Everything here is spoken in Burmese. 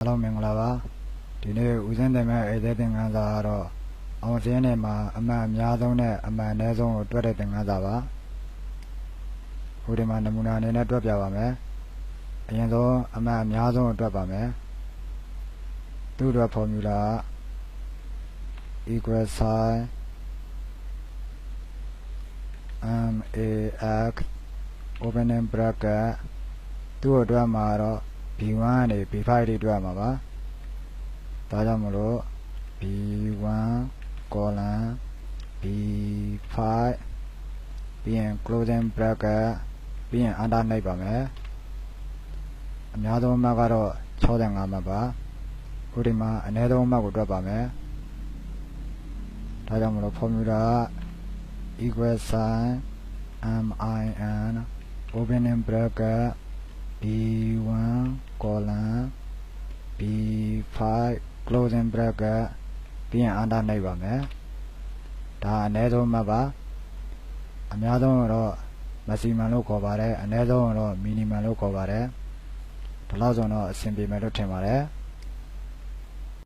Hello မင်္ဂလာပါဒီနေ့ဦးစင်းတင်မဲ့ဧည့်သည်သင်ခန်းစာကတော့အောင်စင်းထဲမှာအမှန်အများဆုံးနဲ့အမှန်အနည်းဆုံးကိုတွက်တဲ့သင်ခန်းစာပါဟိုဒီမှာနမူနာအနေနဲ့တွက်ပြပါမယ်အရင်ဆုံးအမှန်အများဆုံးကိုတွက်ပါမယ်သူ့အတွက် formula equal sign max opening bracket သူ့အတွက်မှာတော့ B1 ကနေ B5 တွေတွက်မှာပါဒါကြောင့်မလို့ B1 colon B5 ပြီးရင် closing bracket ပြီးရင် under နှိပ်ပါမယ်အများဆုံးအမှတ်ကတော့65မှတ်ပါခုဒီမှာအနည်းဆုံးအမှတ်ကိုတွက်ပါမယ်ဒါကြောင့်မလို့ formula equal sign min opening bracket B1 colon B5 closing bracket ပြီးရင် under နှိပ်ပါမယ်ဒါအနည်းဆုံးမှတ်ပါအများဆုံးတော့ maximum လို့ခေါ်ပါတယ်အနည်းဆုံးတော့ minimum လို့ခေါ်ပါတယ်ဒီလောက်ဆိုတော့အဆင်ပြေမယ်လို့ထင်ပါတယ်